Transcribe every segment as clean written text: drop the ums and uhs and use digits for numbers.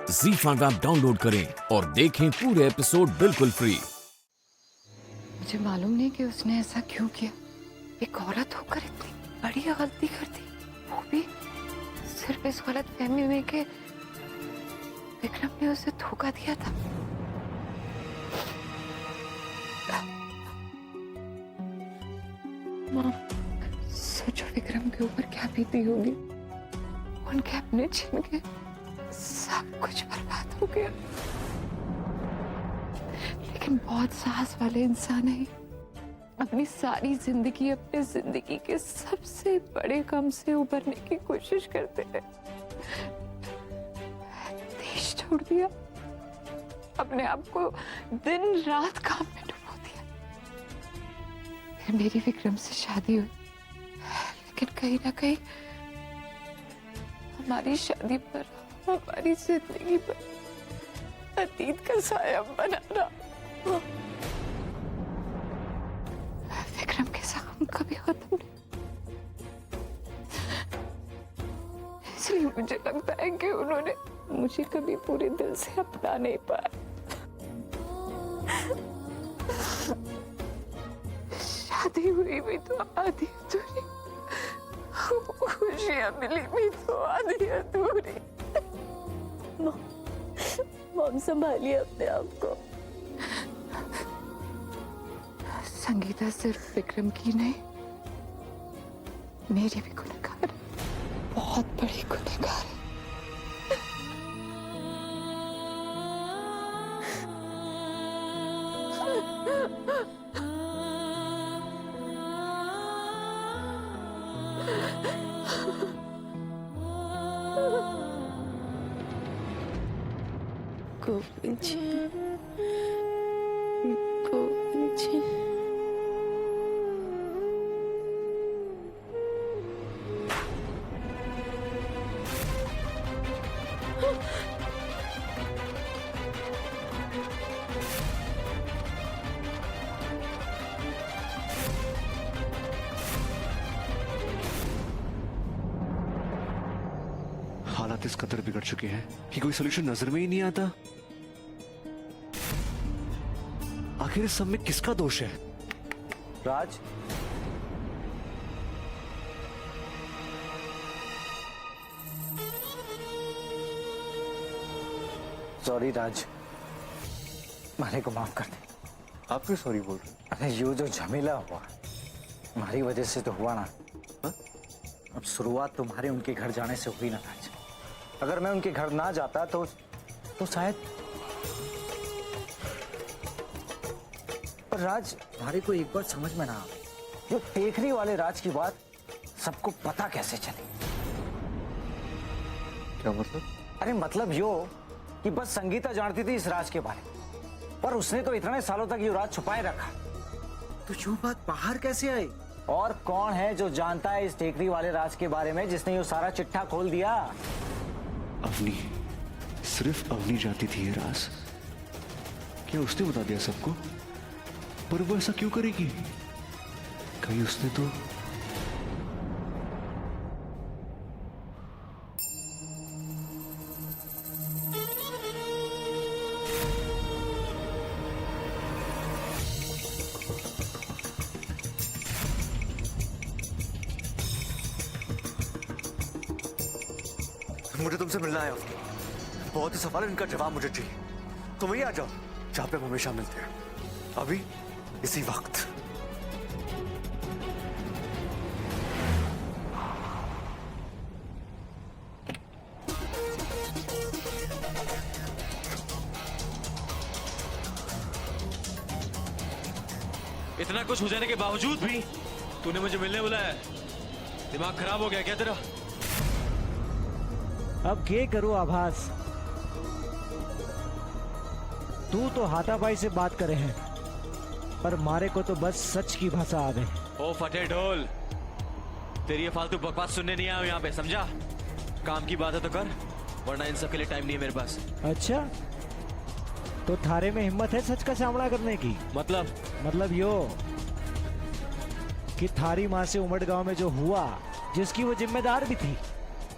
ZEE5 app download करें और देखें पूरे एपिसोड बिल्कुल फ्री। मुझे मालूम नहीं कि उसने ऐसा क्यों किया। एक औरत होकर इतनी बड़ी गलती कर दी, वो भी सिर्फ इस गलत फहमी में कि विक्रम ने उसे धोखा दिया था। माँ, सोचो विक्रम के ऊपर क्या बीती होगी। उनके अपने छिन के सब कुछ बर्बाद हो गया, लेकिन बहुत साहस वाले इंसान है। अपनी सारी जिंदगी अपने जिंदगी के सबसे बड़े गम से उबरने की कोशिश करते रहे। देश छोड़ दिया, अपने आप को दिन रात काम में डुबो दिया। फिर मेरी विक्रम से शादी हुई, लेकिन कहीं ना कहीं हमारी शादी पर, हमारी जिंदगी पर अतीत का साया बना रहा। विक्रम के जख्म कभी खत्म नहीं, इसलिए मुझे लगता है कि उन्होंने मुझे कभी पूरे दिल से अपना नहीं पाया। शादी हुई भी तो आधी अधूरी, खुशियां मिली भी तो आधी अधूरी। मॉम संभालिए अपने आप को। संगीता सिर्फ विक्रम की नहीं, मेरी भी गुनहगार है, बहुत बड़ी गुनहगार है। गोविंद जी, गोविंद जी। हालात इस कदर बिगड़ चुके हैं कि कोई सोल्यूशन नजर में ही नहीं आता। आखिर इस सब में किसका दोष है? राज, सॉरी राज, मारे को माफ कर दे। आप क्यों सॉरी बोल रहे हैं? अरे ये जो झमेला हुआ तुम्हारी वजह से तो हुआ ना। हा? अब शुरुआत तुम्हारे उनके घर जाने से हुई ना राज। अगर मैं उनके घर ना जाता तो शायद। पर राज, तुम्हारे को एक बात समझ में ना आ, जो टेकरी वाले राज की बात सबको पता कैसे चली? क्या मतलब? अरे मतलब यो कि बस संगीता जानती थी इस राज के बारे में, पर उसने तो इतने सालों तक ये राज छुपाए रखा। तो यो बात बाहर कैसे आई? और कौन है जो जानता है इस टेकरी वाले राज के बारे में, जिसने ये सारा चिट्ठा खोल दिया? अवनी, सिर्फ अवनी जानती थी ये राज। क्या उसने बता दिया सबको? पर वो ऐसा क्यों करेगी? कहीं उसने तो मुझे तुमसे मिलना है अवनी। बहुत ही सवाल है, इनका जवाब मुझे चाहिए। तुम वहीं आ जाओ जहां पे हम हमेशा मिलते हैं, अभी इसी वक्त। इतना कुछ हो जाने के बावजूद भी तूने मुझे मिलने बुलाया है? दिमाग खराब हो गया क्या तेरा? अब क्या करूं आभास, तू तो हाथापाई से बात करे हैं, पर मारे को तो बस सच की भाषा आ गई। ओ फटे ढोल, तेरी ये फालतू बकवास सुनने नहीं आया हूं यहाँ पे, समझा? काम की बात है तो कर, वरना इन सब के लिए टाइम नहीं है मेरे पास। अच्छा, तो थारे में हिम्मत है सच का सामना करने की? मतलब यो कि थारी माँ से उमड़ गांव में जो हुआ, जिसकी वो जिम्मेदार भी थी,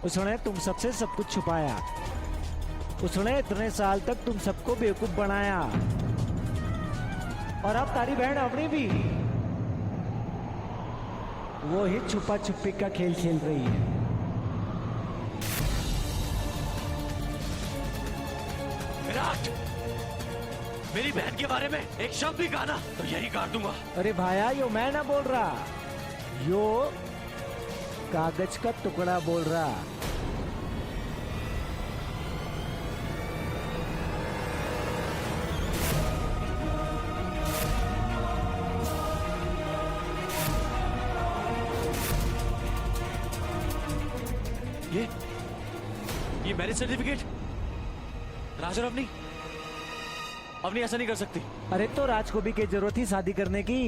उसने तुम सबसे सब कुछ छुपाया, उसने इतने साल तक तुम सबको बेवकूफ बनाया, और अब तारी बहन अवनी भी वो ही छुपा छुपी का खेल खेल रही है। विराट, मेरी बहन के बारे में एक शब्द भी कहा ना तो यही काट दूंगा। अरे भाया, यो मैं ना बोल रहा, यो कागज का टुकड़ा बोल रहा। ये मैरिज सर्टिफिकेट। राज और अवनी ऐसा नहीं कर सकती। अरे तो राज को भी क्या जरूरत थी शादी करने की?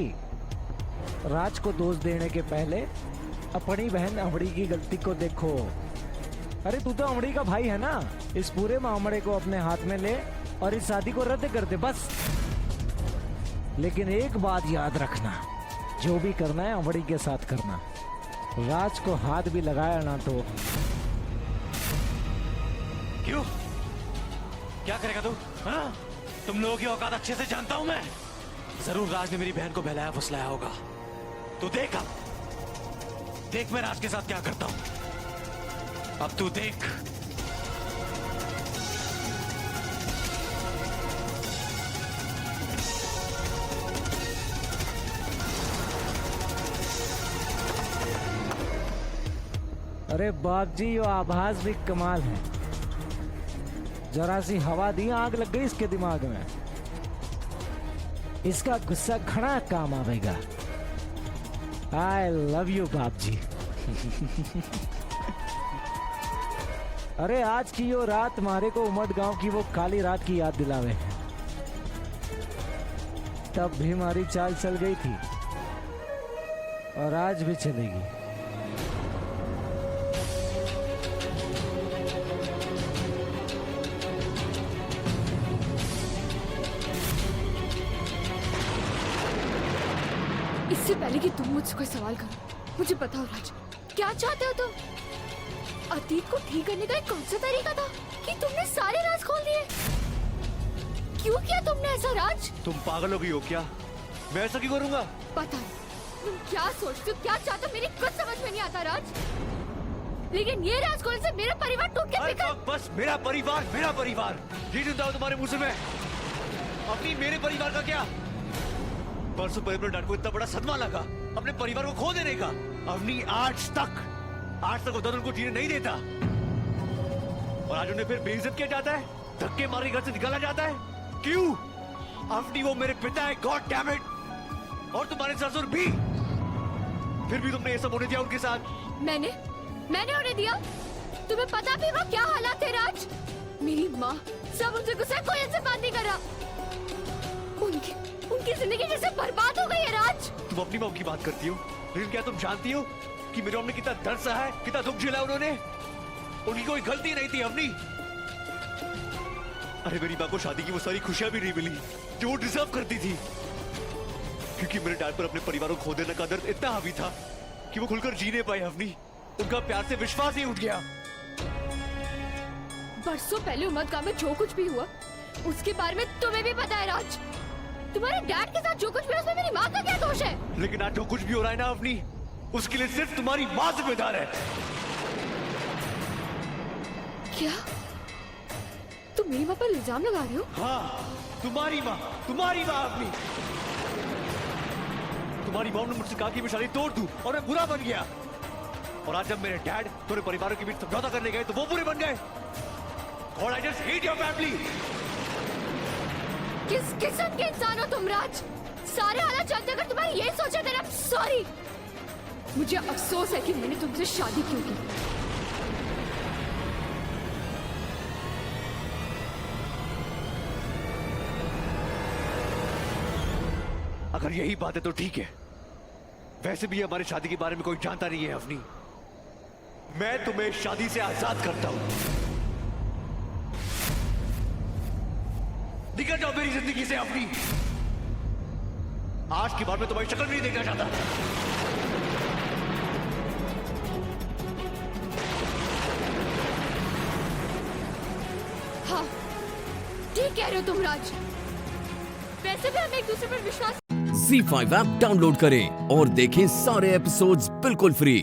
राज को दोष देने के पहले अपनी बहन अमड़ी की गलती को देखो। अरे तू तो अमड़ी का भाई है ना, इस पूरे मामले को अपने हाथ में ले और इस शादी को रद्द कर दे बस। लेकिन एक बात याद रखना, जो भी करना है अमड़ी के साथ करना। राज को हाथ भी लगाया ना तो। क्यों? क्या करेगा तू? हाँ? तुम लोगों की औकात अच्छे से जानता हूं मैं। जरूर राज ने मेरी बहन को बहलाया फुसलाया होगा। तू देख, अब देख मैं राज के साथ क्या करता हूं। अब तू देख। अरे बाप जी, यो आभास भी कमाल है। जरा सी हवा दी, आग लग गई इसके दिमाग में। इसका गुस्सा घना काम आवेगा। आई लव यू बाप जी। अरे आज की यो रात मारे को उमट गांव की वो काली रात की याद दिलावे है। तब भी हमारी चाल चल गई थी और आज भी चलेगी। इससे पहले कि तुम मुझसे कोई सवाल करो, मुझे बताओ राज, क्या चाहते हो तुम? अतीत को ठीक करने का एक कौन सा तरीका था कि तुमने सारे राज खोल दिए? क्यों किया तुमने ऐसा राज? तुम पागल हो गई हो क्या? मैं ऐसा क्यों करूंगा? पता नहीं तुम क्या सोचते हो, क्या चाहते हो, मेरी कुछ समझ में नहीं आता राज। लेकिन ये राज खोलने से मेरा परिवार टूट के बिखर। बस मेरा परिवार ये सुनता हो तुम्हारे मुंह से मैं। अपनी मेरे परिवार का क्या? परसों परिवार डैड को इतना बड़ा सदमा लगा अपने परिवार को खो देने का। अवनी आज तक वो दर्द उनको जीने नहीं देता, और आज उन्हें फिर बेइज्जत किया जाता है, धक्के मारे घर से निकाला जाता है। क्यों? अवनी वो मेरे पिता है, गॉड डैम इट। और तुम्हारे ससुर भी। फिर भी तुमने ये सब होने दिया उनके साथ। मैंने उन्हें दिया? तुम्हें पता भी वो क्या हालात थे राज? मेरी माँ सब उनसे गुस्सा, कोई उनसे बात नहीं कर रहा। उनकी जिंदगी जैसे बर्बाद हो गई है राज। तुम अपनी माँ की बात करती हो, लेकिन क्या तुम जानती हो कि मेरे ने कितना दर्द सहा है, कितना दुख झेला उन्होंने? उनकी कोई गलती नहीं थी अवनी। अरे मेरी माँ को शादी की वो सारी खुशियां भी नहीं मिली जो वो डिजर्व करती थी, क्योंकि मेरे डैड पर अपने परिवार को खो देने का दर्द इतना हावी था कि वो खुलकर जी नहीं पाए अवनी। उनका प्यार से विश्वास ही उठ गया। बरसों पहले उमद गांव में जो कुछ भी हुआ उसके बारे में तुम्हें भी पता है राज। तुम्हारे डैड के साथ जो कुछ भी हुआ उसमें मेरी माँ का क्या दोष है? लेकिन आज जो कुछ भी हो रहा है ना अवनी, उसके लिए सिर्फ तुम्हारी माँ जिम्मेदार है। क्या तुम मेरी माँ पर इल्जाम लगा रहे हो? हाँ, तुम्हारी माँ अवनी। तुम्हारी माँ ने मुझसे कहा कि मैं शादी तोड़ दूं और मैं बुरा बन गया, और आज जब मेरे डैड तुम्हारे परिवारों के बीच समझौता करने गए तो वो बुरे बन गए। God, I just hate your family. किस किस्म के इंसान हो तुम राज? सारे हालात जानते अगर तुम्हारी ये सोचा देना, सॉरी। मुझे अफसोस है कि मैंने तुमसे शादी क्यों की। अगर यही बात है तो ठीक है। वैसे भी हमारी शादी के बारे में कोई जानता नहीं है अवनी। मैं तुम्हें शादी से आजाद करता हूं। निकल जाओ मेरी जिंदगी से अवनी। आज के बाद मैं तुम्हारी शक्ल भी नहीं देखना चाहता। हाँ, ठीक कह रहे हो तुम राज। वैसे भी हम एक दूसरे पर विश्वास ZEE5 ऐप डाउनलोड करें और देखें सारे एपिसोड्स बिल्कुल फ्री।